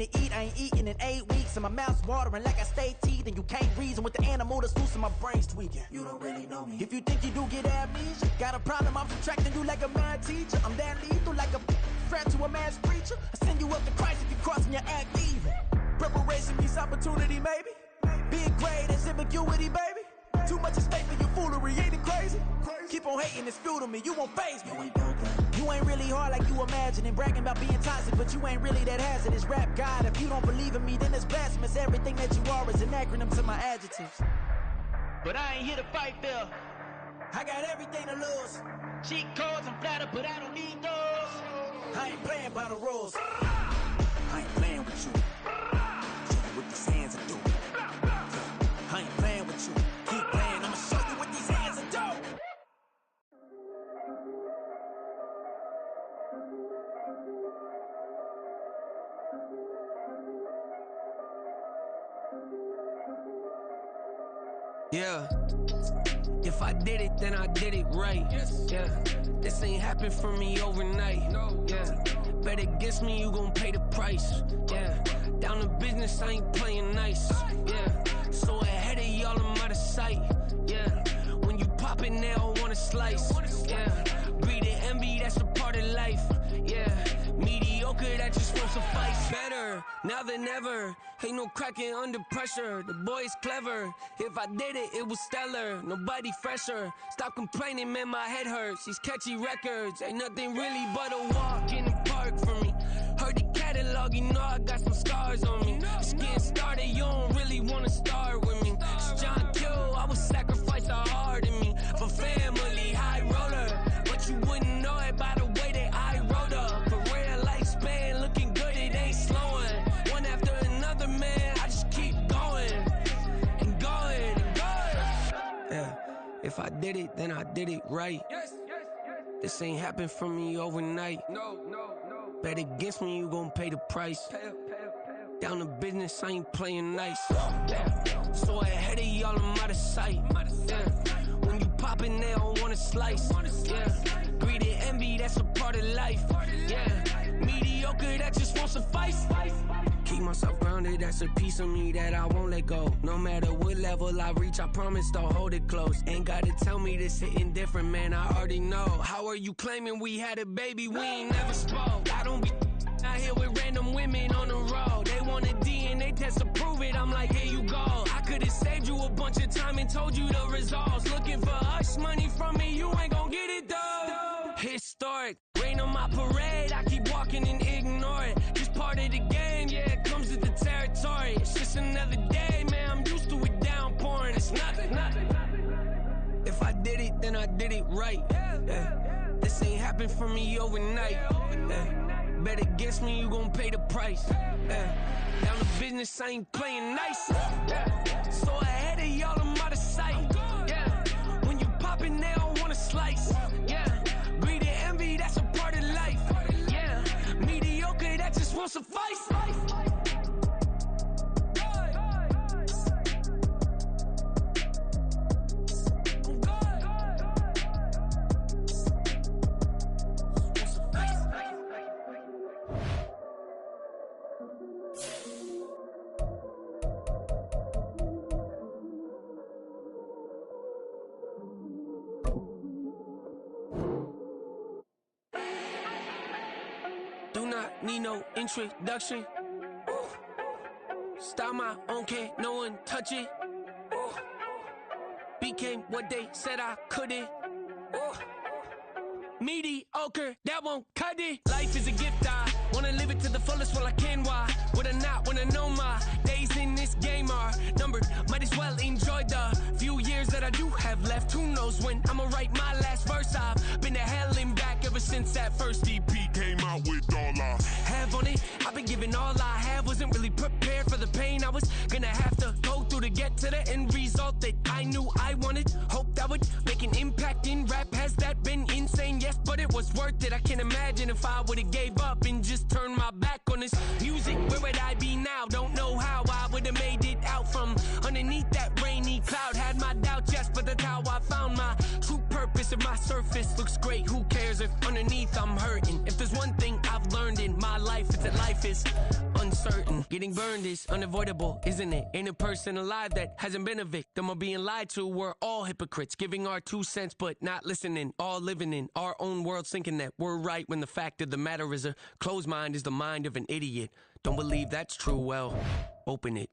to eat, I ain't eating in 8 weeks. And my mouth's watering like I stay teeth. And you can't reason with the animal that's loose and my brain's tweaking. You don't really know me. If you think you do get amnesia, got a problem, I'm subtracting you like a mad teacher. I'm that lethal like a threat to a mass preacher. I send you up to Christ if you crossing your act evil. Preparation means opportunity, maybe. Big grade is ambiguity, baby. Too much is fake for your foolery, ain't it crazy? Keep on hating, it's fuel to me, you won't faze me. You ain't really hard like you imagine and bragging about being toxic, but you ain't really that hazardous. Rap God, if you don't believe in me, then it's blasphemous. Everything that you are is an acronym to my adjectives. But I ain't here to fight, Phil. I got everything to lose. Cheat codes, I'm flattered, but I don't need those. I ain't playing by the rules. I ain't playing with you. Show you what these hands are doing. I ain't playing with you. Keep playing, I'ma show you what these hands are doing. Yeah. If I did it, then I did it right. Yes. Yeah. This ain't happened for me overnight. No. Yeah. Bet against me, you gon' pay the price. Yeah. Down to business, I ain't playing nice. Yeah. So ahead of y'all, I'm out of sight. Yeah. When you pop it, they don't wanna slice. Yeah. Greed and envy, that's a part of life. Yeah. Mediocre, that just won't suffice. Better now than ever. Ain't no cracking under pressure. The boy's clever. If I did it, it was stellar. Nobody fresher. Stop complaining, man, my head hurts. These catchy records ain't nothing really but a walk in the park for me. Heard the catalog, you know I got some scars on me. Just getting started, you don't really wanna start with me. It's John Q, I would sacrifice a heart in me for family, high roller. But you wouldn't know it by the way that I wrote up. A real lifespan, looking good, it ain't slowing. One after another, man, I just keep going and going and going. Yeah, if I did it, then I did it right. This ain't happened for me overnight. No. Bet against me, you gon' pay the price. Down to business, I ain't playing nice. Yeah. So ahead of y'all, I'm out of sight. Yeah. When you poppin', they don't wanna slice. Yeah. Greed and envy, that's a part of life. Yeah. Mediocre, that just won't suffice. Keep myself grounded, that's a piece of me that I won't let go. No matter what level I reach, I promise to hold it close. Ain't gotta tell me this hitting different, man, I already know. How are you claiming we had a baby, we ain't never spoke? I don't be out here with random women on the road. They want a DNA test to prove it, I'm like, here you go. I could've saved you a bunch of time and told you the results. Looking for hush money from me, you ain't gon' get it though. Historic, rain on my parade, I keep walking and ignore it. Just part of the game, yeah, it comes with the territory. It's just another day, man, I'm used to it downpouring. It's nothing. If I did it, then I did it right. Yeah. This ain't happened for me overnight. Yeah. Bet against me, you gon' pay the price. Yeah. Down to business, I ain't playing nice. Yeah. So ahead of y'all, I'm out of sight. Yeah. When you poppin', they don't wanna slice. Yeah. Greed and envy, that's a part of life. Yeah. Mediocre, that just won't suffice. Do not need no introduction. Ooh. Start my own, can't no one touch it. Ooh. Became what they said I couldn't. Ooh. Mediocre, that won't cut it. Life is a gift, I wanna live it to the fullest while I can. Why would I not wanna know my days in this game are numbered? Might as well enjoy the few years that I do have left. Who knows when I'ma write my last verse. I've been to hell and back ever since that first EP came out with all I have on it. I've been giving all I have, wasn't really prepared for the pain I was gonna have to go through to get to the end result that I knew I wanted. Hoped I would make an impact in rap. Has that been insane? Yes, but it was worth it. I can't imagine if I would've gave up and just turned my back on this music. Where would I be now? Don't know how I would've made it out from underneath that rainy cloud. Had my doubts, yes, but that's how I found my true purpose. If my my surface looks great. Who cares if underneath I'm hurting? If there's one thing I've learned in my life, it's that life is uncertain. Getting burned is unavoidable, isn't it? Ain't a person alive that hasn't been a victim of being lied to. We're all hypocrites, giving our 2 cents but not listening. All living in our own world, thinking that we're right when the fact of the matter is a closed mind is the mind of an idiot. Don't believe that's true? Well, open it.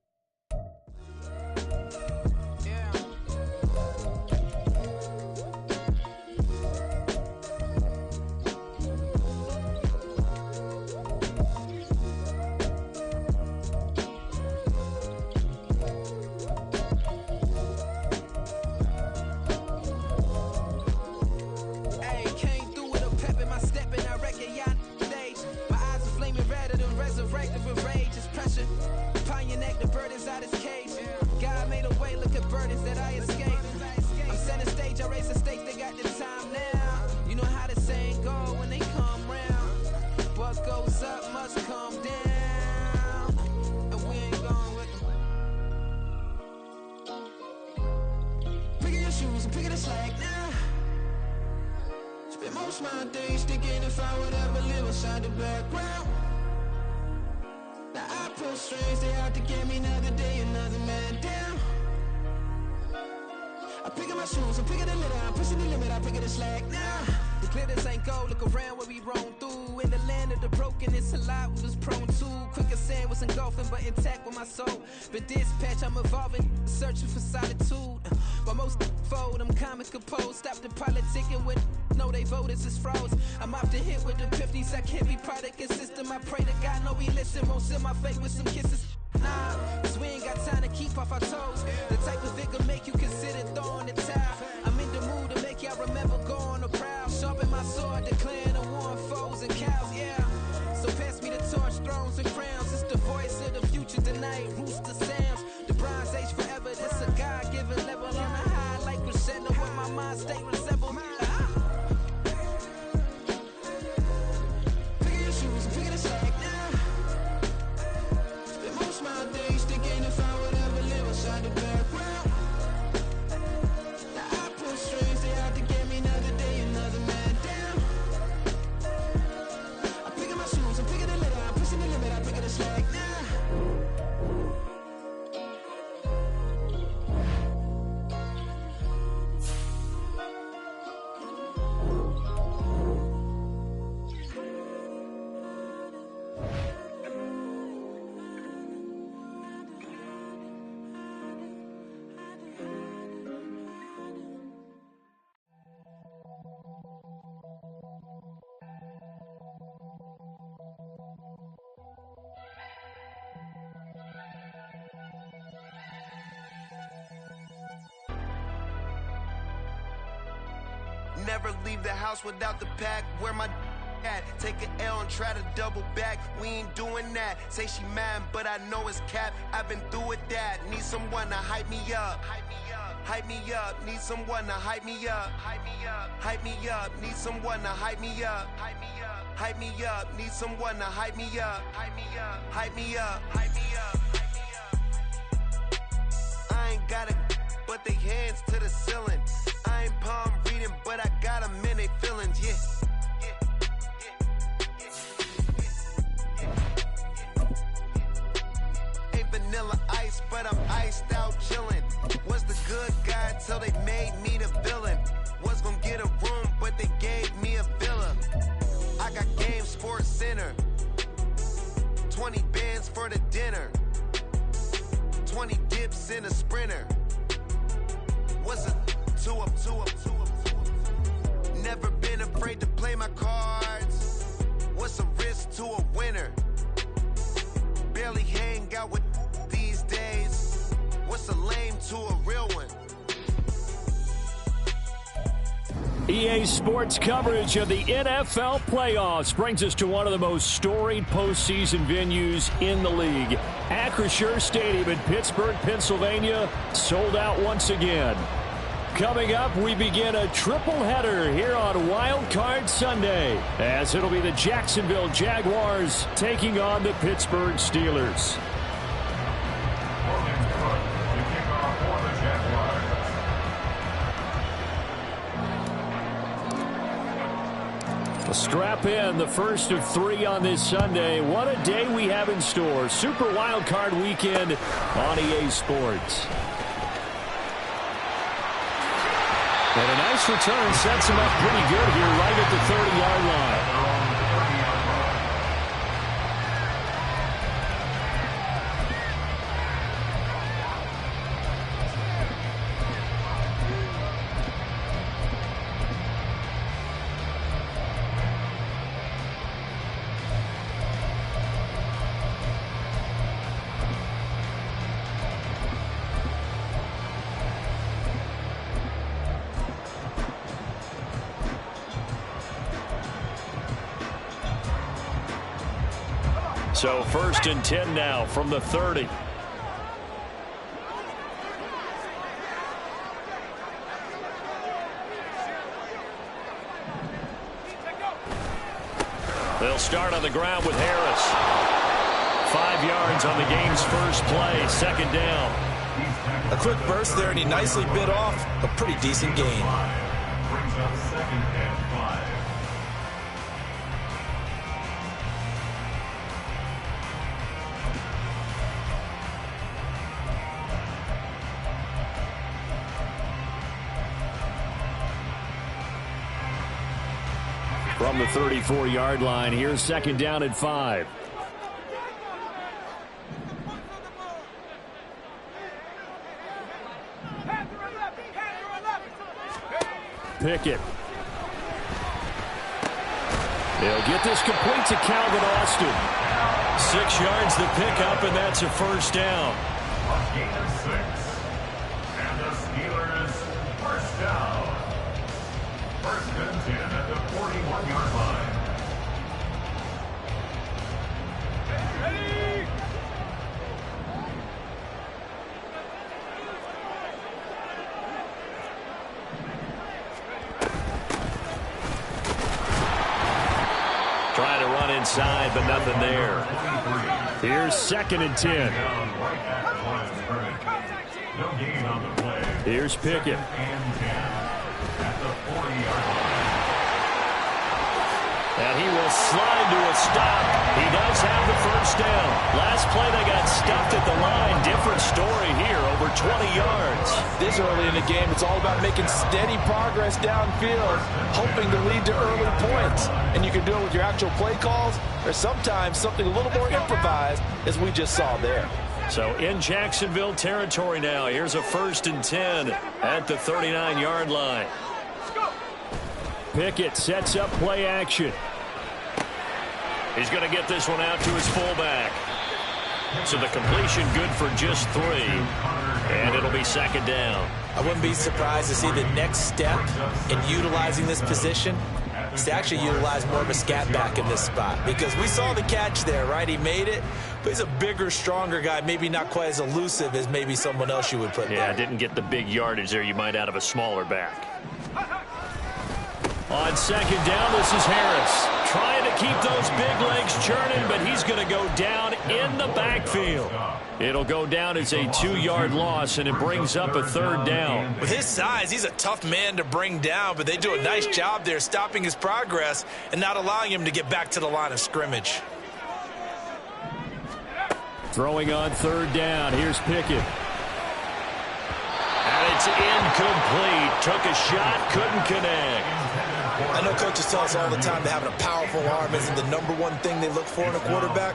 My days thinking if I would ever live inside the background. Now I pull strings, they out to get me another day, another man down. I pick up my shoes, I'm picking the litter, I'm pushing the limit, I pick up the slack now. The glitters ain't gold, look around where we roam through. In the land of the broken, it's a lot we was prone to. Quicker sand was engulfing, but intact with my soul. But dispatch, I'm evolving, searching for solitude. While most fold, I'm comic composed. Stop the politicking with no, they voters is froze. I'm off the hit with the 50s, I can't be product and system. I pray to God, no, he listen, won't seal my fate with some kisses. Nah, cause we ain't got time to keep off our toes. The type of vigor make you consider throwing the towel. I'm in the mood to make y'all remember going to proud. Sharpen my sword, declaring the war on foes and cows, yeah. So pass me the torch, thrones and crowns. It's the voice of the future tonight, rooster sounds. The Bronze Age forever, this a God-given level. On a high like crescendo, where my mind state resemble. Never leave the house without the pack. Where my at? Take an L and try to double back. We ain't doing that. Say she mad, but I know it's cap. I've been through with that. Need someone to hype me up. Hype me up. Need someone to hype me up. Hype me up. Need someone to hype me up. Hype me up. Need someone to hype me up. Hype me up. Hype me up. Hype me up. I ain't got it, but they hands to the ceiling. I ain't palm reading, but I got them in they feelings, yeah. Ain't vanilla ice, but I'm iced out chillin'. Was the good guy till they made me the villain. Was gonna get a room, but they gave me a villa. I got Game Sports Center. 20 bands for the dinner. 20 dips in a Sprinter. What's a two up? Never been afraid to play my cards. What's a risk to a winner? Barely hang out with these days. What's a lame to a real one? EA Sports coverage of the NFL playoffs brings us to one of the most storied postseason venues in the league. Acrisure Stadium in Pittsburgh, Pennsylvania, sold out once again. Coming up, we begin a triple-header here on Wild Card Sunday, as it'll be the Jacksonville Jaguars taking on the Pittsburgh Steelers. Strap in, the first of 3 on this Sunday. What a day we have in store. Super Wild Card Weekend on EA Sports. And a nice return sets him up pretty good here right at the 30-yard line. So 1st and 10 now from the 30. They'll start on the ground with Harris. 5 yards on the game's first play, 2nd down. A quick burst there, and he nicely bit off a pretty decent gain. Brings up 2nd and 5. From the 34-yard line, here's 2nd down and 5. Pickett. They'll get this complete to Calvin Austin. 6 yards to pick up, and that's a 1st down. A gain of 6. And the Steelers first down. 1st and 10 at the 41-yard line. Trying to run inside, but nothing there. Here's 2nd and 10. Right at the line of scrimmage. No gain on the play. Here's Pickett. 2nd and 10 at the 40-yard line. And he will slide to a stop. He does have the 1st down. Last play they got stuffed at the line. Different story here, over 20 yards. This early in the game, it's all about making steady progress downfield, hoping to lead to early points. And you can do it with your actual play calls, or sometimes something a little more improvised, as we just saw there. So in Jacksonville territory now. Here's a 1st and 10 at the 39-yard line. Pickett sets up play action. He's going to get this one out to his fullback. So the completion good for just 3. And it'll be 2nd down. I wouldn't be surprised to see the next step in utilizing this position is to actually utilize more of a scat back in this spot. Because we saw the catch there, right? He made it, but he's a bigger, stronger guy, maybe not quite as elusive as maybe someone else you would put there. Yeah, didn't get the big yardage there you might out of a smaller back. On 2nd down, this is Harris. Trying to keep those big legs churning, but he's going to go down in the backfield. It'll go down as a 2-yard loss, and it brings up a 3rd down. With his size, he's a tough man to bring down, but they do a nice job there stopping his progress and not allowing him to get back to the line of scrimmage. Throwing on 3rd down. Here's Pickett. And it's incomplete. Took a shot, couldn't connect. I know coaches tell us all the time that having a powerful arm isn't the #1 thing they look for in a quarterback.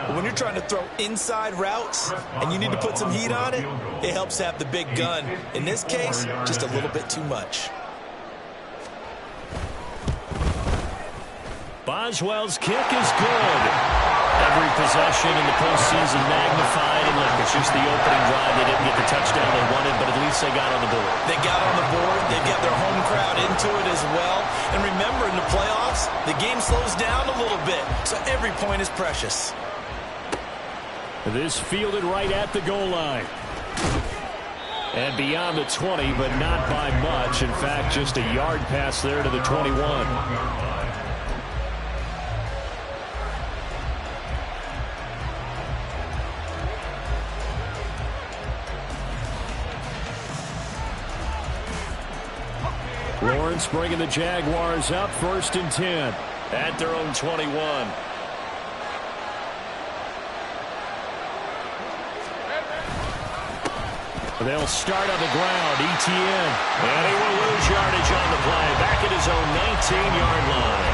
But when you're trying to throw inside routes and you need to put some heat on it, it helps to have the big gun. In this case, just a little bit too much. Boswell's kick is good. Every possession in the postseason magnified, and look, it's just the opening drive. They didn't get the touchdown they wanted, but at least they got on the board. They got on the board. They've got their home crowd into it as well. And remember, in the playoffs, the game slows down a little bit, so every point is precious. This fielded right at the goal line. And beyond the 20, but not by much. In fact, just a yard pass there to the 21. Lawrence bringing the Jaguars up 1st and 10. at their own 21. They'll start on the ground. Etienne. And he will lose yardage on the play. Back at his own 19-yard line.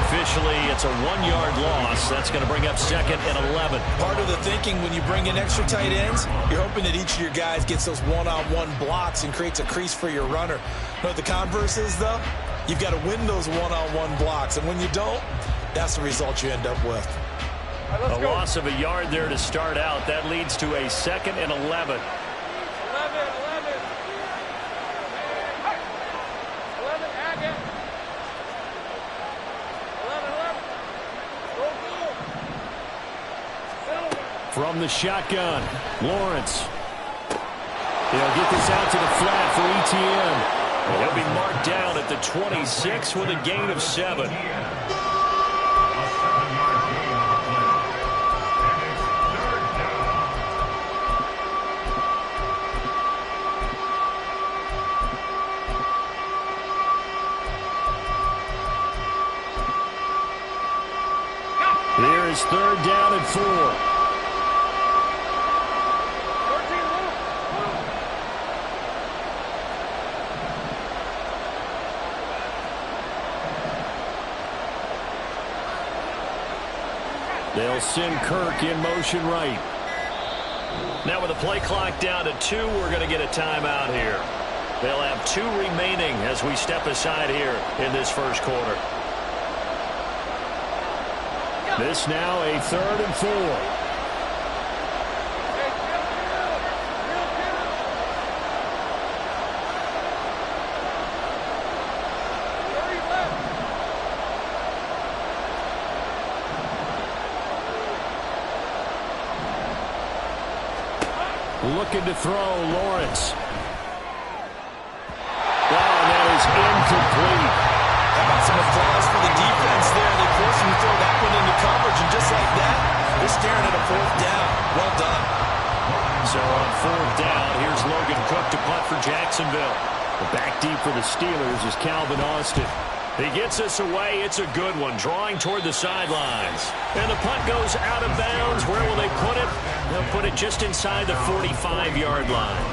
Officially, it's a 1-yard loss. That's going to bring up 2nd and 11. Part of the thinking when you bring in extra tight ends, you're hoping that each of your guys gets those one-on-one blocks and creates a crease for your runner. You know what the converse is, though? You've got to win those one-on-one blocks. And when you don't, that's the result you end up with. A loss of a yard there to start out. That leads to a 2nd and 11. From the shotgun, Lawrence. He'll get this out to the flat for Etienne. And he'll be marked down at the 26 with a gain of 7. Here is 3rd down and 4. They'll send Kirk in motion right. Now with the play clock down to 2, we're going to get a timeout here. They'll have 2 remaining as we step aside here in this first quarter. This now a 3rd and 4. Looking to throw, Lawrence. Wow, that is incomplete. How about some applause for the defense there? They forced him to throw that one into coverage, and just like that, they're staring at a 4th down. Well done. So on 4th down, here's Logan Cook to punt for Jacksonville. The back deep for the Steelers is Calvin Austin. He gets us away. It's a good one, drawing toward the sidelines. And the punt goes out of bounds. Where will they put it? They'll put it just inside the 45-yard line.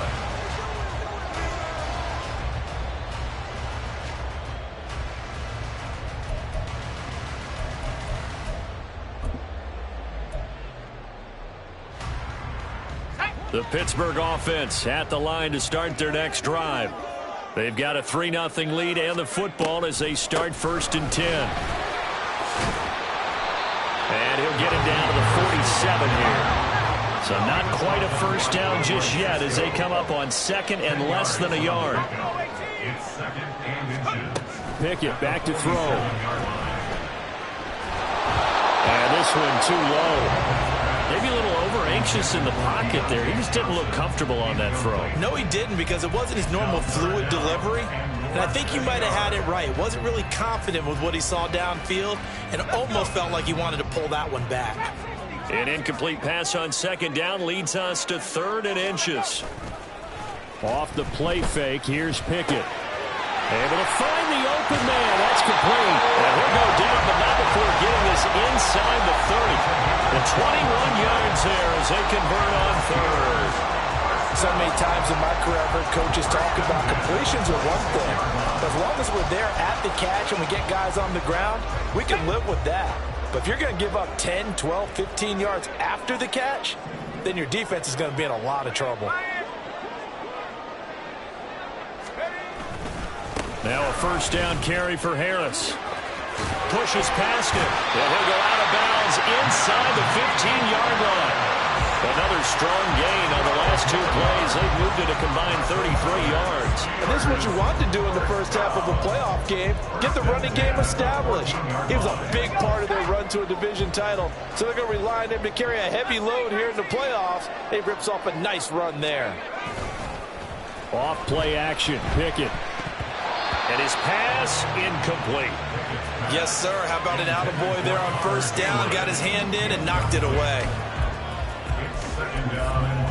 The Pittsburgh offense at the line to start their next drive. They've got a 3-0 lead and the football as they start 1st and 10. And he'll get him down to the 47 here. So not quite a first down just yet as they come up on 2nd and less than a yard. Pickett back to throw. And this one too low. Maybe a little over-anxious in the pocket there. He just didn't look comfortable on that throw. No, he didn't, because it wasn't his normal fluid delivery. And I think you might have had it right. Wasn't really confident with what he saw downfield and almost felt like he wanted to pull that one back. An incomplete pass on 2nd down leads us to 3rd and inches. Off the play fake, here's Pickett. Able to find the open man. That's complete. And he'll go down, but not before getting this inside the 30. The 21 yards there as they convert on 3rd. So many times in my career, I've heard coaches talk about completions are one thing. But as long as we're there at the catch and we get guys on the ground, we can live with that. But if you're going to give up 10, 12, 15 yards after the catch, then your defense is going to be in a lot of trouble. Now a 1st down carry for Harris. Pushes past it. And he'll go out of bounds inside the 15-yard line. Another strong gain on the last 2 plays. They've moved it a combined 33 yards. And this is what you want to do in the first half of a playoff game. Get the running game established. He was a big part of their run to a division title. So they're going to rely on him to carry a heavy load here in the playoffs. He rips off a nice run there. Off play action. Pickett. And his pass incomplete. Yes, sir. How about an attaboy there on 1st down? Got his hand in and knocked it away. It's 2nd down and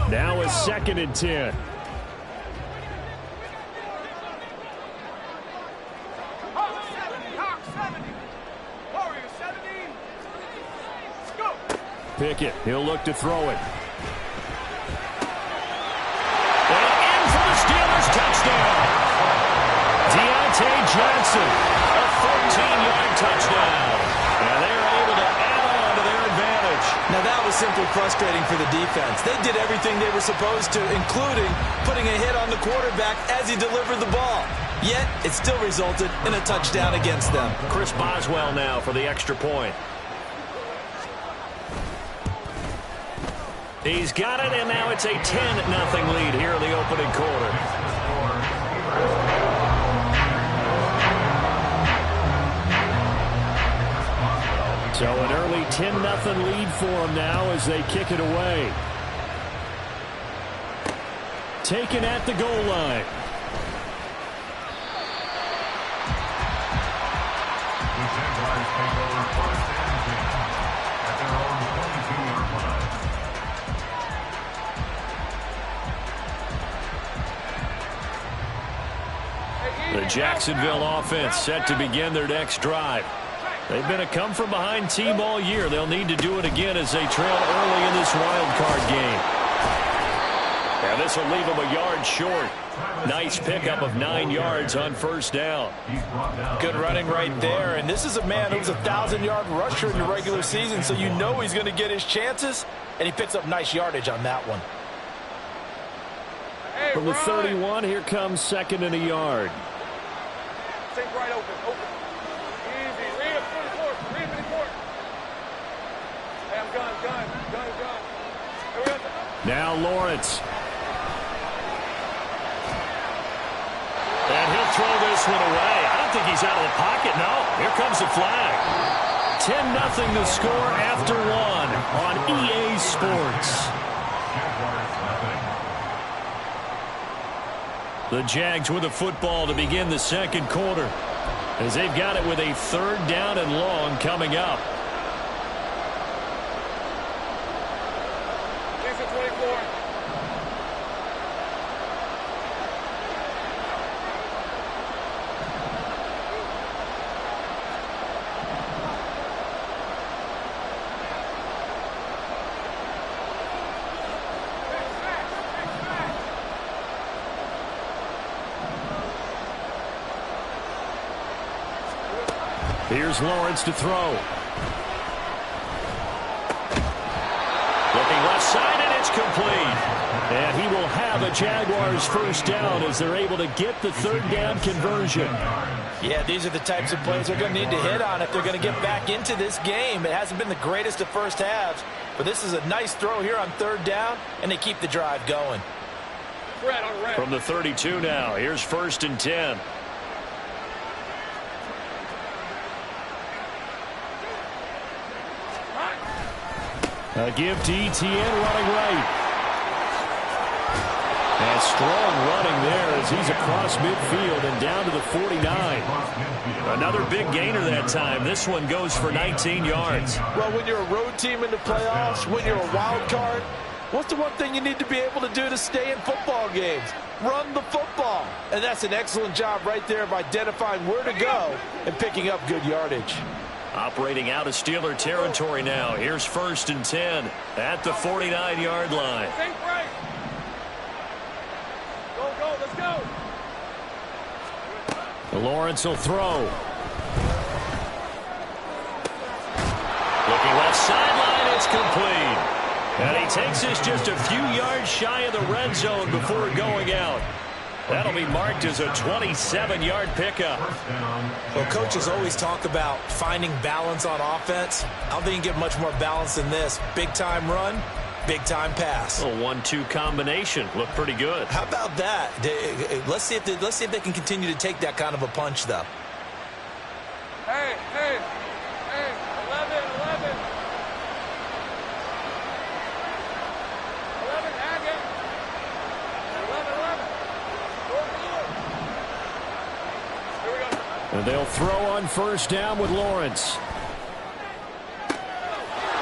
10. Now a 2nd and 10. Pickett, he'll look to throw it. And in for the Steelers, touchdown. Deontay Johnson, a 14-yard touchdown. And they're able to add on to their advantage. Now that was simply frustrating for the defense. They did everything they were supposed to, including putting a hit on the quarterback as he delivered the ball. Yet, it still resulted in a touchdown against them. Chris Boswell now for the extra point. He's got it, and now it's a 10-0 lead here in the opening quarter. So an early 10-0 lead for them now as they kick it away. Taken at the goal line. The Jaguars take over 1st and 10 at their own 22-yard line. The Jacksonville offense set to begin their next drive. They've been a come-from-behind team all year. They'll need to do it again as they trail early in this wild card game. And this will leave them a yard short. Nice pickup of 9 yards on 1st down. Good running right there. And this is a man who was a 1,000-yard rusher in the regular season, so you know he's going to get his chances, and he picks up nice yardage on that one. From the 31, here comes 2nd and a yard. Take right open. Easy. Read up 24. Read 24. Hey, I'm gun. Here we go. Now Lawrence. And he'll throw this one away. I don't think he's out of the pocket. No. Here comes the flag. 10-0 the score after 1 on EA Sports. The Jags with the football to begin the 2nd quarter, as they've got it with a 3rd down and long coming up. Here's Lawrence to throw. Looking left side, and it's complete. And he will have a Jaguars 1st down as they're able to get the 3rd down conversion. Yeah, these are the types of plays they're going to need to hit on if they're going to get back into this game. It hasn't been the greatest of first halves, but this is a nice throw here on 3rd down, and they keep the drive going. From the 32 now, here's 1st and 10. A give to Etienne running right. And strong running there as he's across midfield and down to the 49. Another big gainer that time. This one goes for 19 yards. Well, when you're a road team in the playoffs, when you're a wild card, what's the one thing you need to be able to do to stay in football games? Run the football. And that's an excellent job right there of identifying where to go and picking up good yardage. Operating out of Steeler territory now. Here's 1st and 10 at the 49-yard line. Go, let's go. Lawrence will throw. Looking left sideline, it's complete. And he takes this just a few yards shy of the red zone before going out. That'll be marked as a 27-yard pickup. Well, coaches always talk about finding balance on offense. I don't think you get much more balance than this. Big-time run, big-time pass. A 1-2 combination. Looked pretty good. How about that? Let's see if they can continue to take that kind of a punch, though. Hey, 11. 11, Agate. 11. Here we go. And they'll throw on 1st down with Lawrence.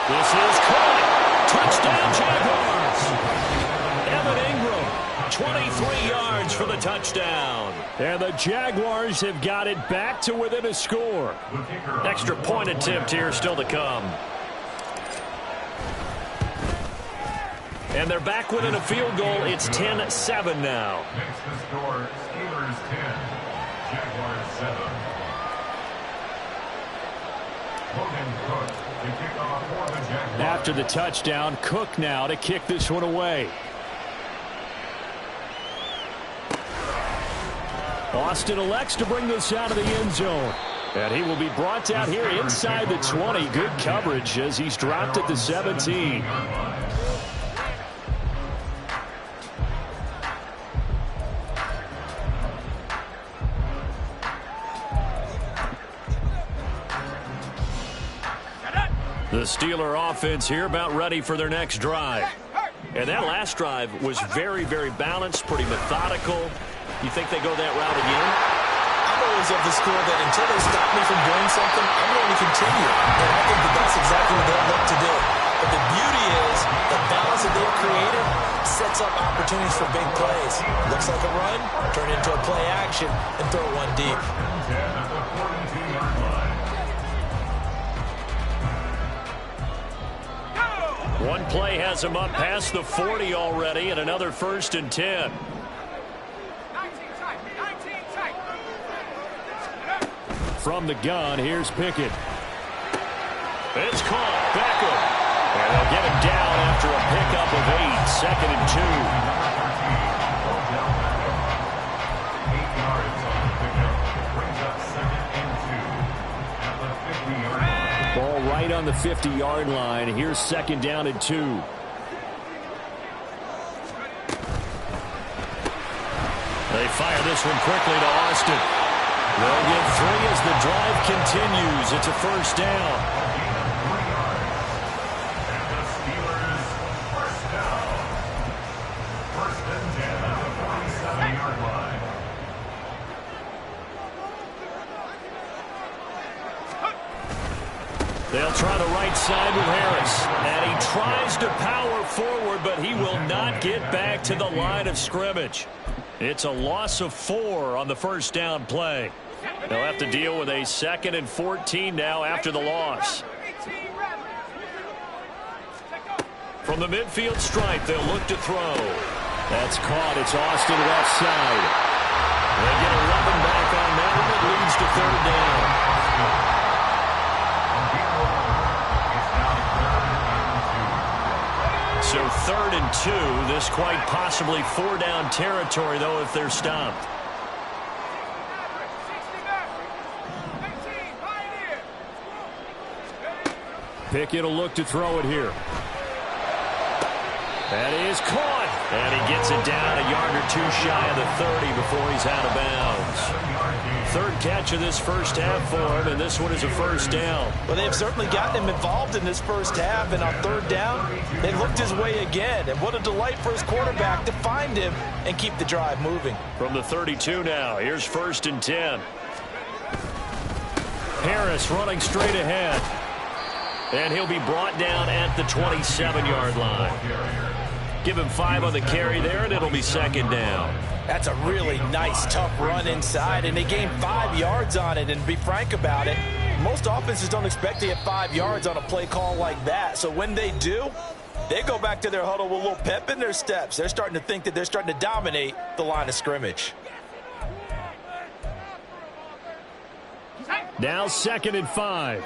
This is caught. Touchdown, Jaguars. 23 yards for the touchdown. And the Jaguars have got it back to within a score. Extra point attempt here still to come. And they're back within a field goal. It's 10-7 now. Makes the score Steelers 10, Jaguars 7. Logan Cook to kick off for the Jaguars. After the touchdown, Cook now to kick this one away. Austin elects to bring this out of the end zone. And he will be brought down here inside the 20. Good coverage as he's dropped at the 17. The Steeler offense here about ready for their next drive. And that last drive was very, very balanced, pretty methodical. You think they go that route again? I'm always of the school that until they stop me from doing something, I'm going to continue. And I think that that's exactly what they'll look to do. But the beauty is the balance that they've created sets up opportunities for big plays. Looks like a run, turn it into a play action, and throw one deep. 10 at the 42-yard line. One play has him up past the 40 already, and another 1st and 10. From the gun, here's Pickett. It's caught. Beckham. And they'll get him down after a pickup of 8. 2nd and 2. 8 yards on the pickup. Brings up 2nd and 2 at the 50-yard line. Ball right on the 50-yard line. Here's 2nd down and 2. They fire this one quickly to Austin. They'll get 3 as the drive continues. It's a 1st down. And the Steelers first down. 1st and 10 at the 47-yard line. They'll try the right side with Harris. And he tries to power forward, but he will not get back to the line of scrimmage. It's a loss of 4 on the 1st down play. They'll have to deal with a 2nd and 14 now after the loss. From the midfield stripe, they'll look to throw. That's caught. It's Austin left side. They get 11 back on that, and it leads to 3rd down. So 3rd and 2. This quite possibly 4-down territory, though, if they're stopped. Pickett will look to throw it here. That is caught. And he gets it down a yard or 2 shy of the 30 before he's out of bounds. 3rd catch of this 1st half for him, and this one is a 1st down. Well, they've certainly gotten him involved in this 1st half, and on 3rd down, they looked his way again. And what a delight for his quarterback to find him and keep the drive moving. From the 32 now, here's 1st and 10. Harris running straight ahead. And he'll be brought down at the 27-yard line. Give him 5 on the carry there, and it'll be 2nd down. That's a really nice, tough run inside, and they gained 5 yards on it. And to be frank about it, most offenses don't expect to get 5 yards on a play call like that. So when they do, they go back to their huddle with a little pep in their steps. They're starting to think that they're starting to dominate the line of scrimmage. Now 2nd and 5.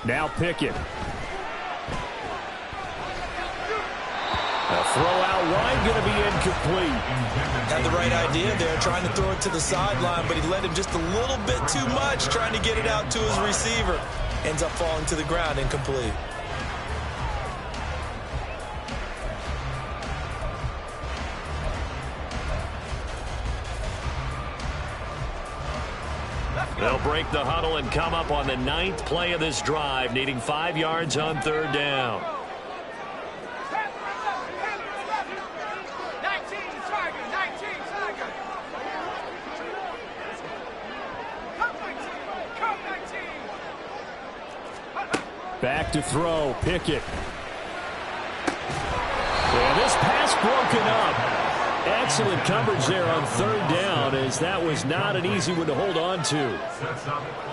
Now Pickett. A throw out wide, going to be incomplete. Had the right idea there, trying to throw it to the sideline, but he let him just a little bit too much, trying to get it out to his receiver. Ends up falling to the ground, incomplete. They'll break the huddle and come up on the 9th play of this drive, needing 5 yards on 3rd down. Back to throw. Pickett. And this pass broken up. Excellent coverage there on third down, as that was not an easy one to hold on to.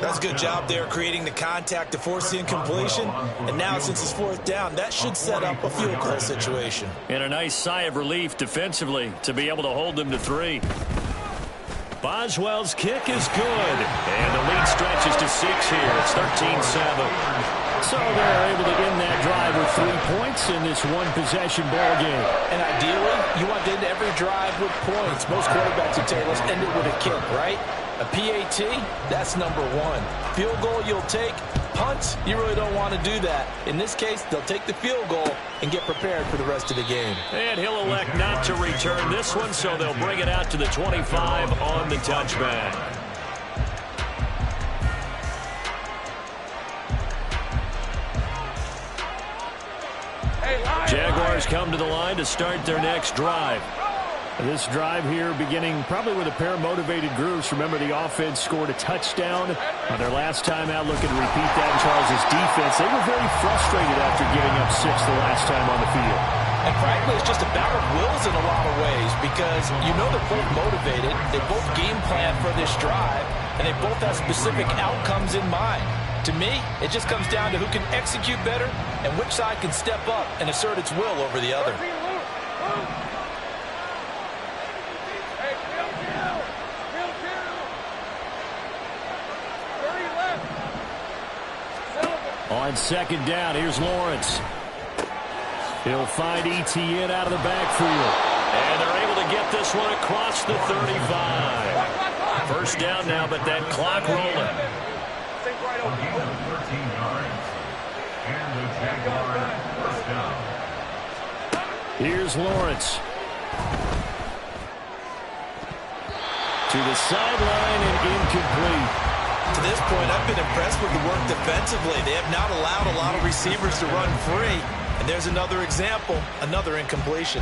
That's a good job there creating the contact to force the incompletion. And now since it's fourth down, that should set up a field goal situation. And a nice sigh of relief defensively to be able to hold them to 3. Boswell's kick is good. And the lead stretches to 6 here. It's 13-7. So they're able to end that drive with 3 points in this one-possession ball game. And ideally, you want to end every drive with points. Most quarterbacks would tell us end it with a kick, right? A PAT, that's number 1. Field goal you'll take. Punts, you really don't want to do that. In this case, they'll take the field goal and get prepared for the rest of the game. And he'll elect not to return this one, so they'll bring it out to the 25 on the touchback. Jaguars come to the line to start their next drive. This drive here beginning probably with a pair of motivated groups. Remember, the offense scored a touchdown on their last time out. Looking to repeat that in Charles' defense. They were very frustrated after giving up 6 the last time on the field. And frankly, it's just a battle of wills in a lot of ways, because you know they're both motivated. They both game plan for this drive, and they both have specific outcomes in mind. To me, it just comes down to who can execute better and which side can step up and assert its will over the other. On second down, here's Lawrence. He'll find Etienne out of the backfield. And they're able to get this one across the 35. First down now, but that clock rolling. 13 yards. And the Jaguars first down. Here's Lawrence. To the sideline and incomplete. To this point, I've been impressed with the work defensively. They have not allowed a lot of receivers to run free. And there's another example, another incompletion.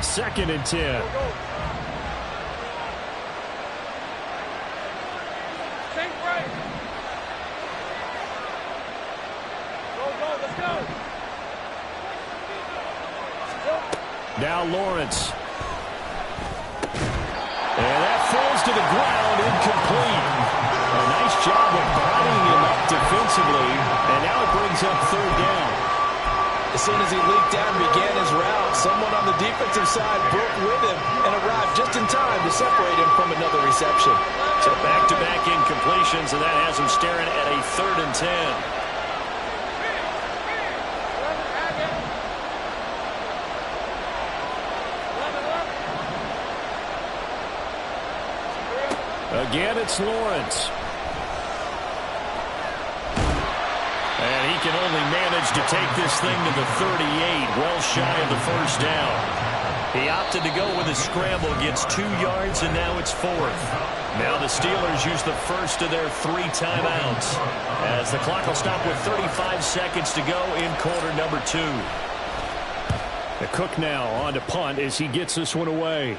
2nd and 10. Now Lawrence. And that falls to the ground, incomplete. A nice job of bodying him up defensively, and now it brings up third down. As soon as he leaked out and began his route, someone on the defensive side broke with him and arrived just in time to separate him from another reception. So back-to-back incompletions, and that has him staring at a 3rd and 10. Again, it's Lawrence. And he can only manage to take this thing to the 38, well shy of the first down. He opted to go with a scramble, gets 2 yards, and now it's 4th. Now the Steelers use the first of their 3 timeouts, as the clock will stop with 35 seconds to go in quarter number 2. The Cook now on to punt as he gets this one away.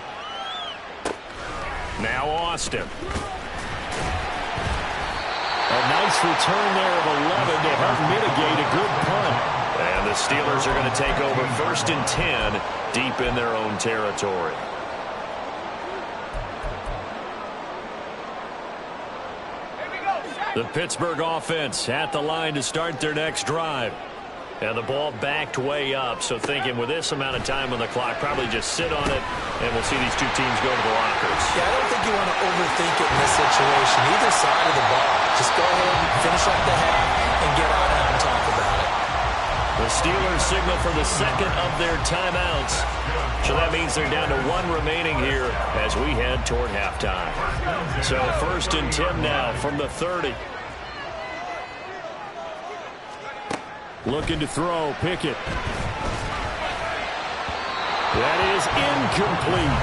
Now Austin. A nice return there of 11 to help mitigate a good punt. And the Steelers are going to take over 1st and 10 deep in their own territory. The Pittsburgh offense at the line to start their next drive. And the ball backed way up, so thinking with this amount of time on the clock, probably just sit on it, and we'll see these two teams go to the lockers. Yeah, I don't think you want to overthink it in this situation. Either side of the ball. Just go ahead and finish up the half and get on out and talk about it. The Steelers signal for the 2nd of their timeouts. So that means they're down to 1 remaining here as we head toward halftime. So 1st and 10 now from the 30. Looking to throw, Pickett. That is incomplete.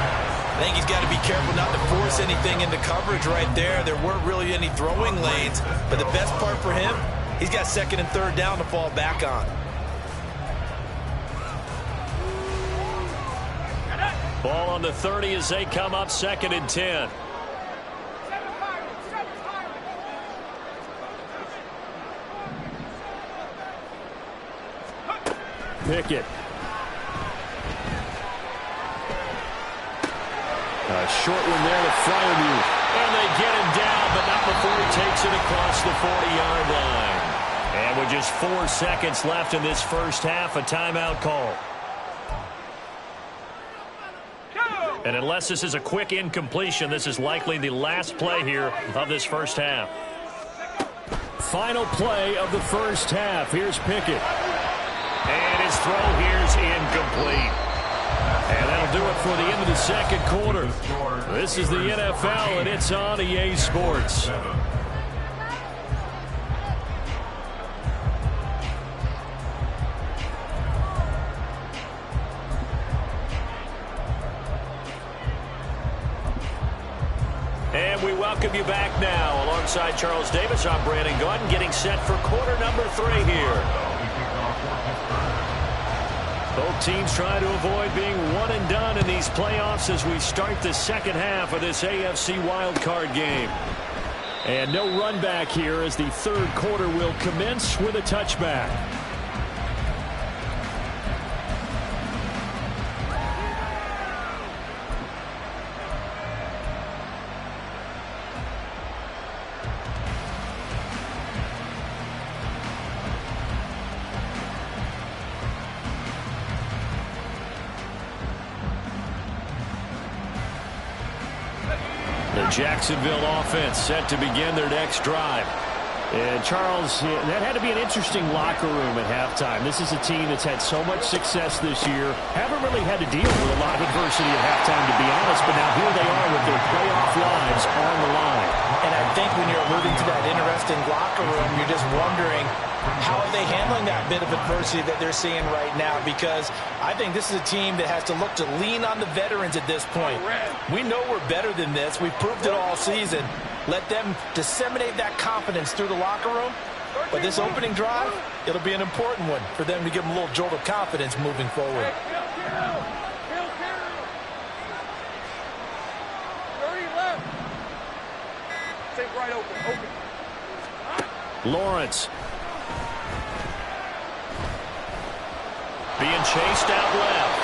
I think he's got to be careful not to force anything into coverage right there. There weren't really any throwing lanes, but the best part for him, he's got 2nd and 3rd down to fall back on. Ball on the 30 as they come up 2nd and 10. Pickett. A short one there to Freiermuth. And they get him down, but not before he takes it across the 40-yard line. And with just 4 seconds left in this first half, a timeout call. And unless this is a quick incompletion, this is likely the last play here of this first half. Final play of the first half. Here's Pickett. And his throw here's incomplete. And that'll do it for the end of the second quarter. This is the NFL, and it's on EA Sports. And we welcome you back now. Alongside Charles Davis, I'm Brandon Gaudin, getting set for quarter number 3 here. Both teams trying to avoid being one and done in these playoffs as we start the second half of this AFC wildcard game. And no run back here as the third quarter will commence with a touchback. Jacksonville offense set to begin their next drive. And Charles, that had to be an interesting locker room at halftime. This is a team that's had so much success this year. Haven't really had to deal with a lot of adversity at halftime, to be honest, but now here they are with their playoff lives on the line. And I think when you're alluding to that interesting locker room, you're just wondering, how are they handling that bit of adversity that they're seeing right now? Because I think this is a team that has to look to lean on the veterans at this point. We know we're better than this. We've proved it all season. Let them disseminate that confidence through the locker room. But this opening drive, it'll be an important one for them to give them a little jolt of confidence moving forward. Right open. Lawrence. Being chased out left.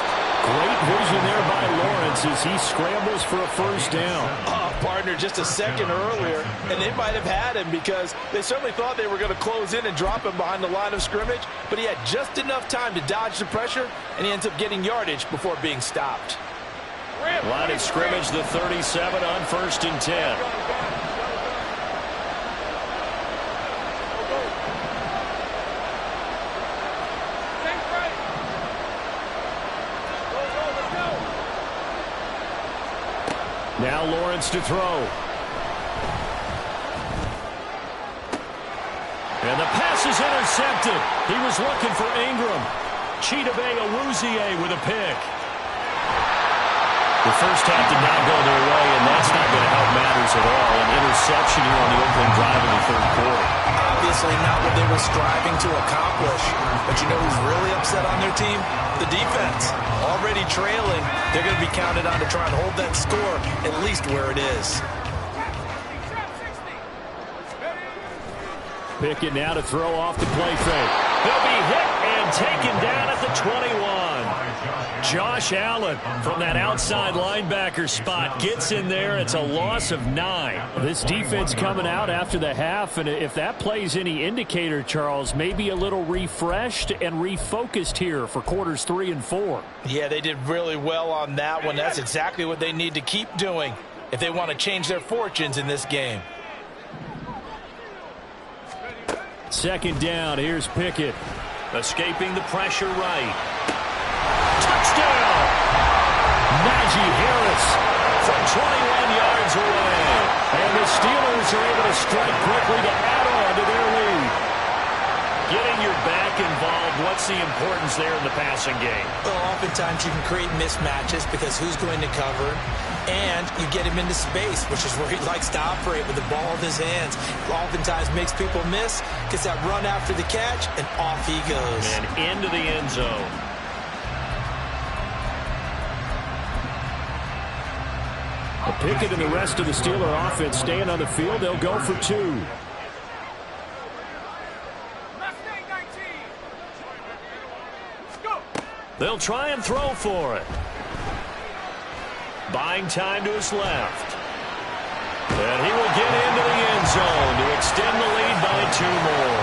Great vision there by Lawrence as he scrambles for a first down. Partner, just a second earlier, and they might have had him because they certainly thought they were going to close in and drop him behind the line of scrimmage, but he had just enough time to dodge the pressure, and he ends up getting yardage before being stopped. Line of scrimmage, the 37 on 1st and 10. Now Lawrence to throw. And the pass is intercepted. He was looking for Ingram. Chidobe Awuzie with a pick. The first half did not go their way, and that's not going to help matters at all. An interception here on the opening drive of the third quarter. Obviously not what they were striving to accomplish. But you know who's really upset on their team? The defense. Already trailing, they're going to be counted on to try and hold that score at least where it is. Pickett now to throw off the play fake. He'll be hit and taken down at the 21. Josh Allen from that outside linebacker spot gets in there. It's a loss of 9. This defense coming out after the half, and if that plays any indicator, Charles, maybe a little refreshed and refocused here for quarters 3 and 4. Yeah, they did really well on that one. That's exactly what they need to keep doing if they want to change their fortunes in this game. Second down, here's Pickett. Escaping the pressure right. Touchdown! Najee Harris from 21 yards away. And the Steelers are able to strike quickly to add on to their lead. Getting your back involved, what's the importance there in the passing game? Well, oftentimes you can create mismatches because who's going to cover, and you get him into space, which is where he likes to operate with the ball in his hands. Oftentimes makes people miss, gets that run after the catch, and off he goes. And into the end zone. Pickett and the rest of the Steeler offense staying on the field. They'll go for 2. They'll try and throw for it. Buying time to his left. And he will get into the end zone to extend the lead by 2 more.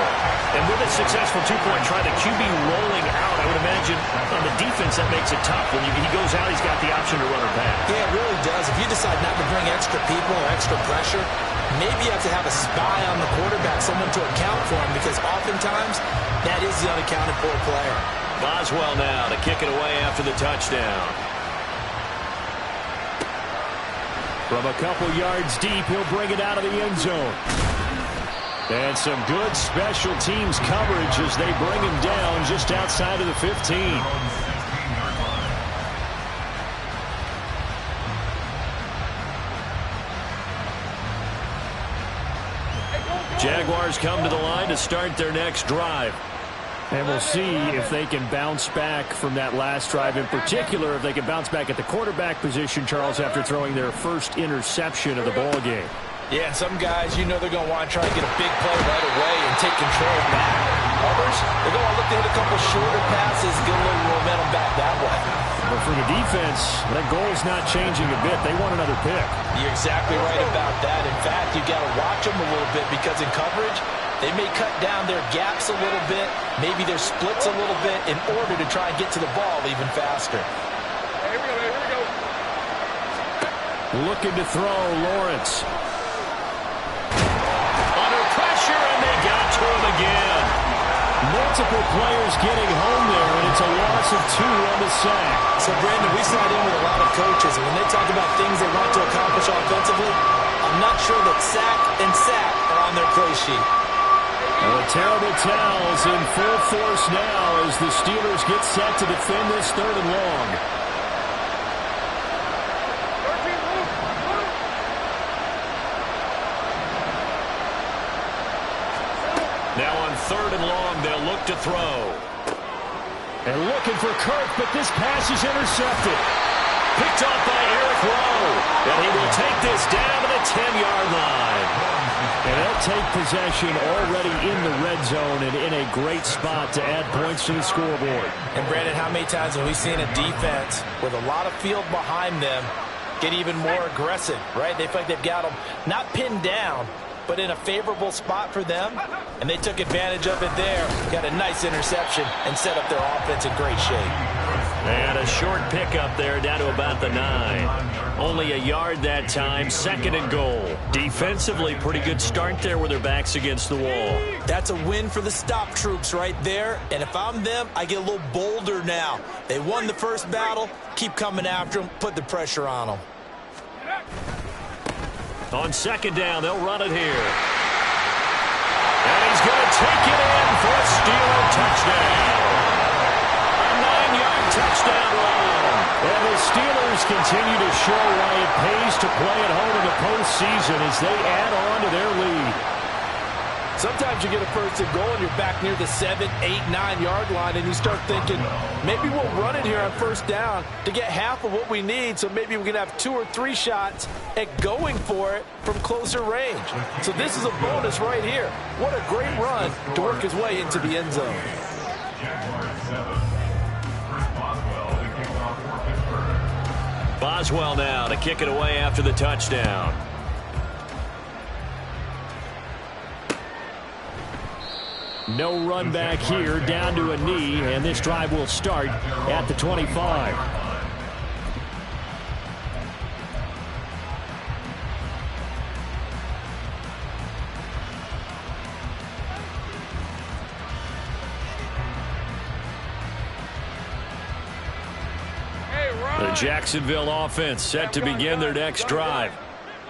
And with a successful 2-point try, the QB rolling out, I would imagine on the defense that makes it tough. When he goes out, he's got the option to run or pass. Yeah, it really does. If you decide not to bring extra people or extra pressure, maybe you have to have a spy on the quarterback, someone to account for him, because oftentimes that is the unaccounted for player. Boswell now to kick it away after the touchdown. From a couple yards deep, he'll bring it out of the end zone. And some good special teams coverage as they bring him down just outside of the 15. Jaguars come to the line to start their next drive. And we'll see if they can bounce back from that last drive. In particular, if they can bounce back at the quarterback position, Charles, after throwing their first interception of the ball game. Yeah, and some guys, you know they're going to want to try and get a big play right away and take control back. Others, they're going to look to hit a couple shorter passes, get a little momentum back that way. But for the defense, that goal's not changing a bit. They want another pick. You're exactly right about that. In fact, you've got to watch them a little bit because in coverage, they may cut down their gaps a little bit, maybe their splits a little bit in order to try and get to the ball even faster. Here we go, here we go. Looking to throw, Lawrence. Under pressure, and they got to him again. Multiple players getting home there, and it's a loss of 2 on the sack. So, Brandon, we sat in with a lot of coaches, and when they talk about things they want to accomplish offensively, I'm not sure that sack and sack are on their play sheet. And the terrible towels in full force now as the Steelers get set to defend this 3rd and long. Now on 3rd and long, they'll look to throw. And looking for Kirk, but this pass is intercepted. Picked off by Eric Rowe. And he will take this down to the 10-yard line. And they'll take possession already in the red zone and in a great spot to add points to the scoreboard. And, Brandon, how many times have we seen a defense with a lot of field behind them get even more aggressive, right? They feel like they've got them not pinned down, but in a favorable spot for them, and they took advantage of it there. Got a nice interception and set up their offense in great shape. And a short pickup there down to about the 9. Only a yard that time, 2nd and goal. Defensively, pretty good start there with their backs against the wall. That's a win for the stop troops right there, and if I'm them, I get a little bolder now. They won the first battle, keep coming after them, put the pressure on them. On 2nd down, they'll run it here. And he's going to take it in for a Steeler touchdown. A 9-yard touchdown run. And the Steelers continue to show why it pays to play at home in the postseason as they add on to their lead. Sometimes you get a 1st and goal and you're back near the 7, 8, 9-yard line and you start thinking, maybe we'll run it here on 1st down to get half of what we need, so maybe we can have 2 or 3 shots at going for it from closer range. So this is a bonus right here. What a great run to work his way into the end zone. Boswell now to kick it away after the touchdown. No run back here, down to a knee, and this drive will start at the 25. The Jacksonville offense set to begin their next drive.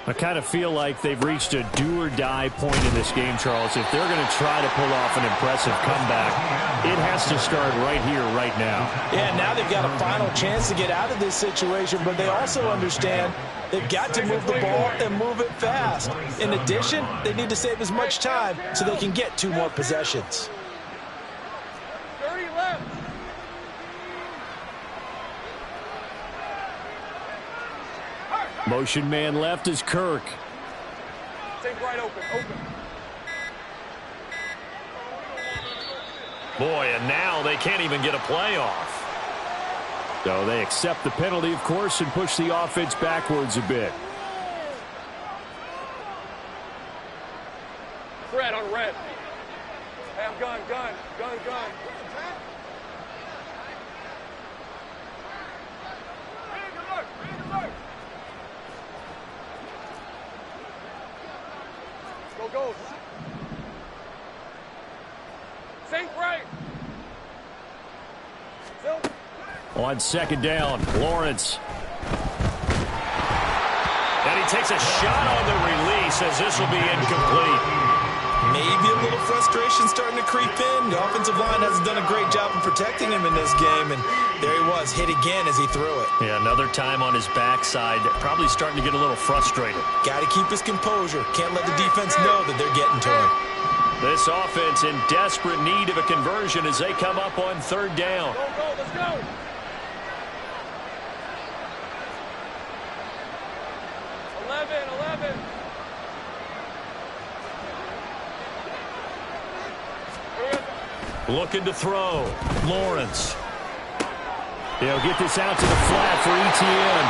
I kind of feel like they've reached a do-or-die point in this game, Charles. If they're going to try to pull off an impressive comeback, it has to start right here, right now. Yeah, now they've got a final chance to get out of this situation, but they also understand they've got to move the ball and move it fast. In addition, they need to save as much time so they can get 2 more possessions. 30 left. Motion man left is Kirk. Take right open. Boy, and now they can't even get a play off. So they accept the penalty, of course, and push the offense backwards a bit. Red on red. Hey, I'm gun. Go. Sink right. On second down, Lawrence. And he takes a shot on the release as this will be incomplete. Maybe a little frustration starting to creep in. The offensive line hasn't done a great job of protecting him in this game, and there he was, hit again as he threw it. Yeah, another time on his backside, probably starting to get a little frustrated. Got to keep his composure. Can't let the defense know that they're getting to him. This offense in desperate need of a conversion as they come up on third down. Go, let's go. Looking to throw. Lawrence. He'll get this out to the flat for Etienne.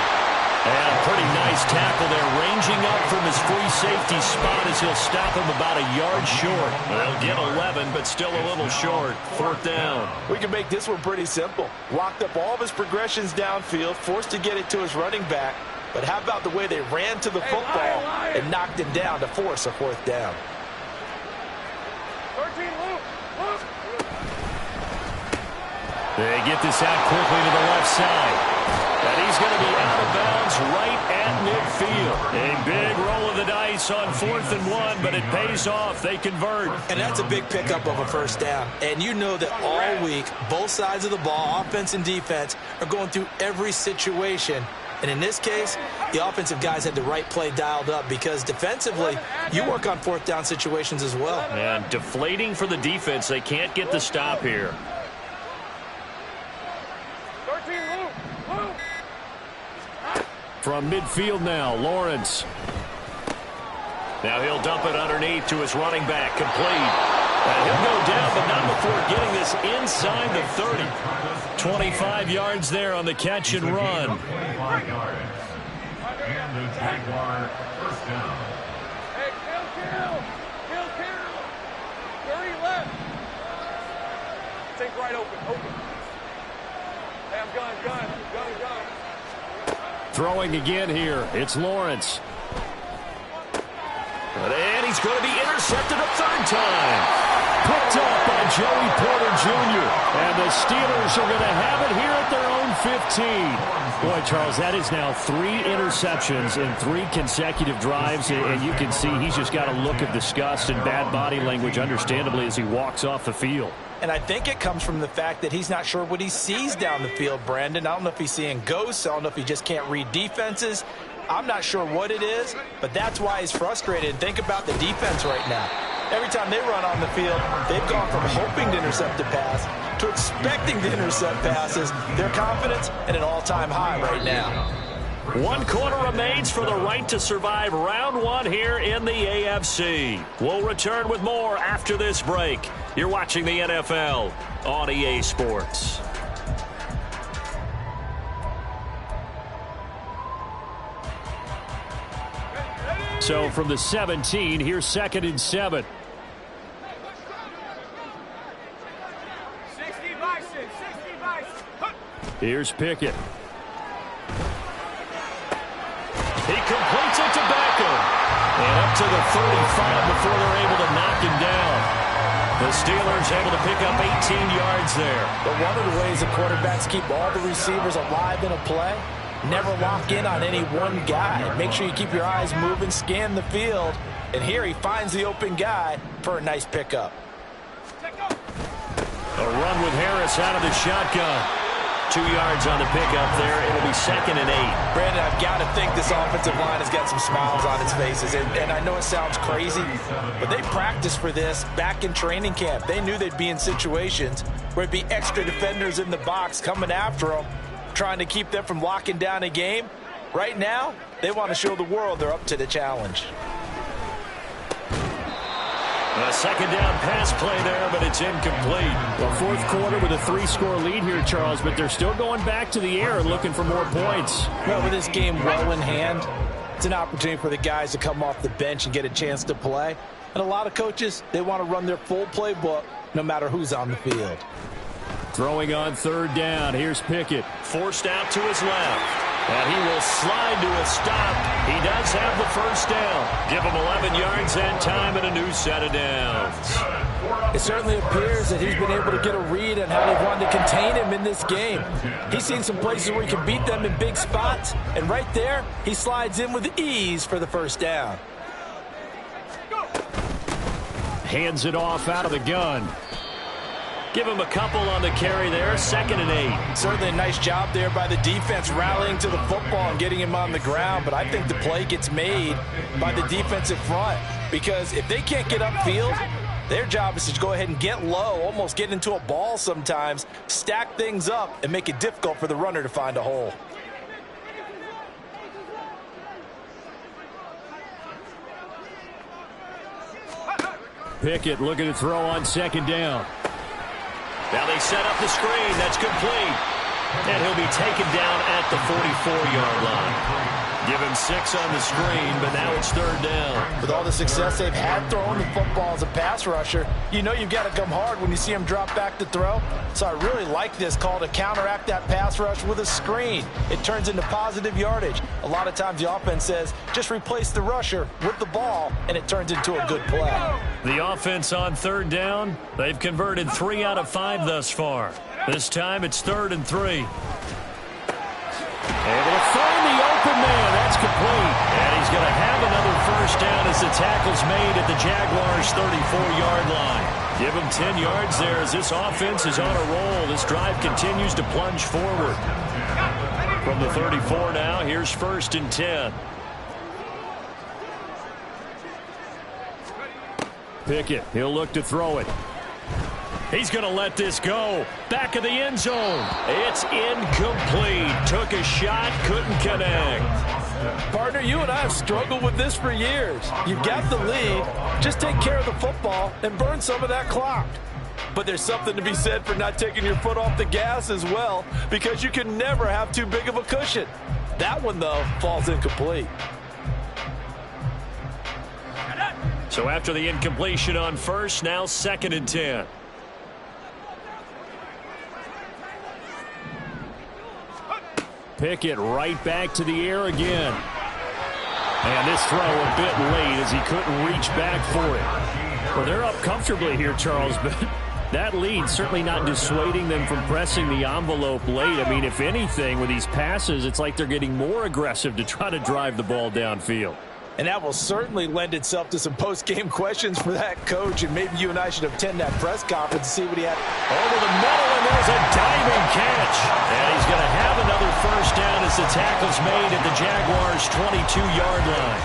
And a pretty nice tackle there, ranging up from his free safety spot as he'll stop him about a yard short. They'll get 11, but still a little short. Fourth down. We can make this one pretty simple. Locked up all of his progressions downfield, forced to get it to his running back. But how about the way they ran to the football and knocked him down to force a fourth down? 13, Luke. They get this out quickly to the left side. And he's going to be out of bounds right at midfield. A big roll of the dice on 4th and 1, but it pays off. They convert. And that's a big pickup of a first down. And you know that all week, both sides of the ball, offense and defense, are going through every situation. And in this case, the offensive guys had the right play dialed up because defensively, you work on fourth down situations as well. And deflating for the defense. They can't get the stop here. 13, Luke. From midfield now, Lawrence. Now he'll dump it underneath to his running back, complete. And he'll go down, but not before getting this inside the 30. 25 yards there on the catch and run. 25 yards. And the Jaguar first down. Hey, kill. 30 left. Take right open. Hey, I'm gun. Throwing again here. It's Lawrence. And he's going to be intercepted a third time. Picked up by Joey Porter Jr. And the Steelers are going to have it here at their own 15. Boy, Charles, that is now 3 interceptions in 3 consecutive drives. And you can see he's just got a look of disgust and bad body language, understandably, as he walks off the field. And I think it comes from the fact that he's not sure what he sees down the field, Brandon. I don't know if he's seeing ghosts. I don't know if he just can't read defenses. I'm not sure what it is, but that's why he's frustrated. Think about the defense right now. Every time they run on the field, they've gone from hoping to intercept a pass to expecting to intercept passes. Their confidence at an all-time high right now. 1 quarter remains for the right to survive round 1 here in the AFC. We'll return with more after this break. You're watching the NFL on EA Sports. So from the 17, here's 2nd and 7. 60 Bison. Here's Pickett. He completes it to Beckham. And up to the 35 before they're able to knock him down. The Steelers able to pick up 18 yards there. But one of the ways the quarterbacks keep all the receivers alive in a play, never lock in on any one guy. Make sure you keep your eyes moving, scan the field. And here he finds the open guy for a nice pickup. A run with Harris out of the shotgun. 2 yards on the pickup there. It'll be 2nd and 8. Brandon, I've got to think this offensive line has got some smiles on its faces. And I know it sounds crazy, but they practiced for this back in training camp. They knew they'd be in situations where it'd be extra defenders in the box coming after them, trying to keep them from locking down a game. Right now, they want to show the world they're up to the challenge. A second down pass play there, but it's incomplete. Well, fourth quarter with a 3-score lead here, Charles, but they're still going back to the air and looking for more points. Well, with this game well in hand, it's an opportunity for the guys to come off the bench and get a chance to play. And a lot of coaches, they want to run their full playbook no matter who's on the field. Throwing on third down. Here's Pickett. Forced out to his left. And he will slide to a stop. He does have the first down. Give him 11 yards that time and a new set of downs. It certainly appears that he's been able to get a read on how they wanted to contain him in this game. He's seen some places where he can beat them in big spots. And right there, he slides in with ease for the first down. Hands it off out of the gun. Give him a couple on the carry there, 2nd and 8. Certainly a nice job there by the defense rallying to the football and getting him on the ground, but I think the play gets made by the defensive front because if they can't get upfield, their job is to go ahead and get low, almost get into a ball sometimes, stack things up, and make it difficult for the runner to find a hole. Pickett looking to throw on 2nd down. Now they set up the screen. That's complete. And he'll be taken down at the 44-yard line. Give him 6 on the screen, but now it's 3rd down. With all the success they've had throwing the football as a pass rusher, you know you've got to come hard when you see him drop back to throw. So I really like this call to counteract that pass rush with a screen. It turns into positive yardage. A lot of times the offense says, just replace the rusher with the ball, and it turns into a good play. The offense on 3rd down, they've converted 3 out of 5 thus far. This time it's 3rd and 3. Able to find the open man. That's complete. And he's going to have another first down as the tackle's made at the Jaguars' 34-yard line. Give him 10 yards there as this offense is on a roll. This drive continues to plunge forward. From the 34 now, here's 1st and 10. Pickett, he'll look to throw it. He's going to let this go. Back of the end zone. It's incomplete. Took a shot, couldn't connect. Partner, you and I have struggled with this for years. You've got the lead. Just take care of the football and burn some of that clock. But there's something to be said for not taking your foot off the gas as well, because you can never have too big of a cushion. That one, though, falls incomplete. So after the incompletion on 1st, now 2nd and 10. Pickett right back to the air again. And this throw a bit late as he couldn't reach back for it. Well, they're up comfortably here, Charles, but that lead certainly not dissuading them from pressing the envelope late. I mean, if anything, with these passes, it's like they're getting more aggressive to try to drive the ball downfield. And that will certainly lend itself to some post-game questions for that coach, and maybe you and I should attend that press conference to see what he had. Over the middle, and there's a diving catch. And he's going to have another first down as the tackle's made at the Jaguars' 22-yard line.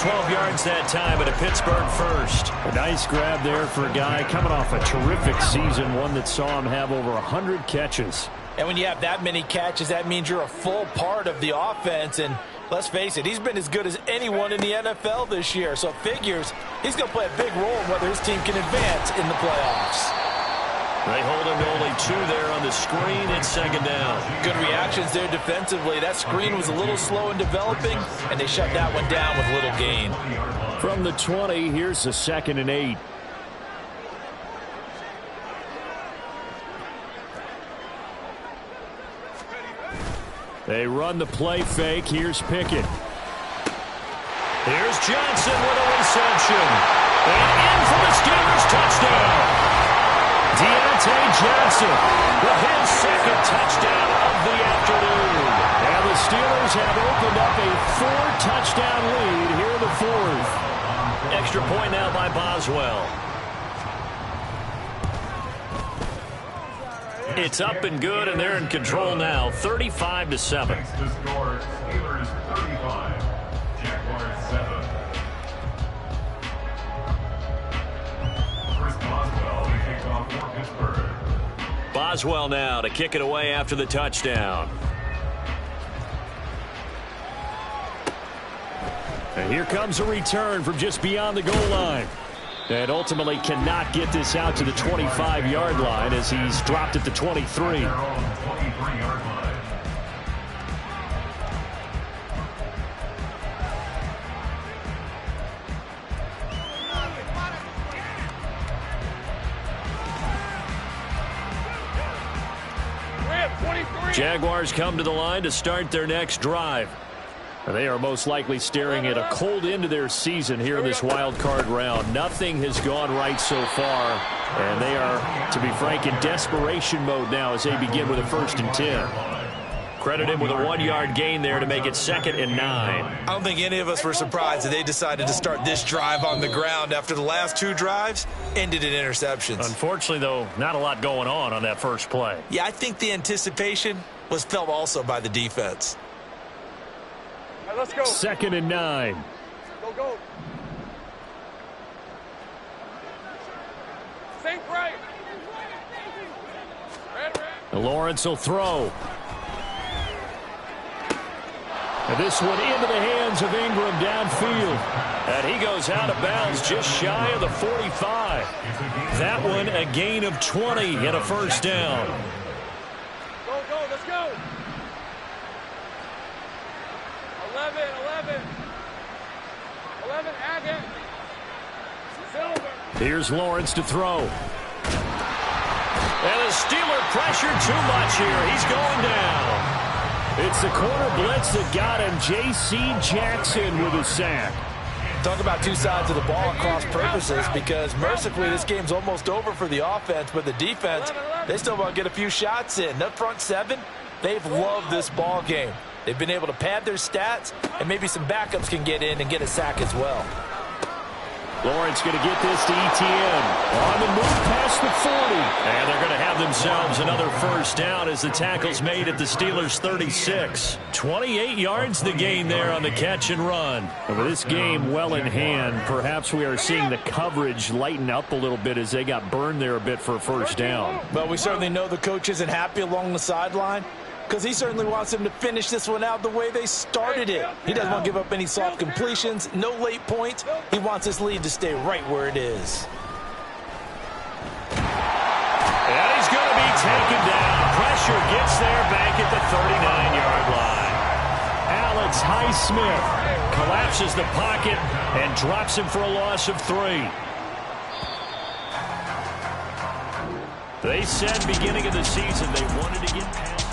12 yards that time at a Pittsburgh first. A nice grab there for a guy coming off a terrific season, one that saw him have over 100 catches. And when you have that many catches, that means you're a full part of the offense. And let's face it, he's been as good as anyone in the NFL this year. So it figures he's going to play a big role in whether his team can advance in the playoffs. They hold him to only 2 there on the screen. It's 2nd down. Good reactions there defensively. That screen was a little slow in developing, and they shut that one down with little gain. From the 20, here's the 2nd and 8. They run the play fake. Here's Pickett. Here's Johnson with a reception. And in for the Steelers touchdown. Deontay Johnson with his 2nd touchdown of the afternoon. And the Steelers have opened up a 4-touchdown lead here in the 4th. Extra point now by Boswell. It's up and good, and they're in control now, 35-7. To score, Steelers 35, Jaguars 7. Chris Boswell to kick off for Pittsburgh. Boswell now to kick it away after the touchdown. And here comes a return from just beyond the goal line. And ultimately cannot get this out to the 25-yard line as he's dropped at the 23. Jaguars come to the line to start their next drive. They are most likely staring at a cold end to their season here in this wild card round. Nothing has gone right so far, and they are, to be frank, in desperation mode now as they begin with a 1st and 10. Credit him with a 1-yard gain there to make it 2nd and 9. I don't think any of us were surprised that they decided to start this drive on the ground after the last 2 drives ended in interceptions. Unfortunately, though, not a lot going on that first play. Yeah, I think the anticipation was felt also by the defense. Right, let's go. 2nd and 9. Go, go. Think right. Red. Lawrence will throw. And this one into the hands of Ingram downfield. And he goes out of bounds just shy of the 45. That one a gain of 20 and a 1st down. Go, go, let's go. 11, Agate. Silver. Here's Lawrence to throw. And the Steeler pressure too much here. He's going down. It's the corner blitz that got him. J.C. Jackson with a sack. Talk about 2 sides of the ball at cross purposes, because mercifully this game's almost over for the offense, but the defense, they still want to get a few shots in. That front 7, they've loved this ball game. They've been able to pad their stats, and maybe some backups can get in and get a sack as well. Lawrence going to get this to Etienne. On the move past the 40. And they're going to have themselves another 1st down as the tackle's made at the Steelers' 36. 28 yards the gain there on the catch and run. And with this game well in hand, perhaps we are seeing the coverage lighten up a little bit as they got burned there a bit for a 1st down. But we certainly know the coach isn't happy along the sideline, because he certainly wants them to finish this one out the way they started it. He doesn't want to give up any soft completions, no late points. He wants his lead to stay right where it is. And he's going to be taken down. Pressure gets there back at the 39-yard line. Alex Highsmith collapses the pocket and drops him for a loss of 3. They said beginning of the season they wanted to get past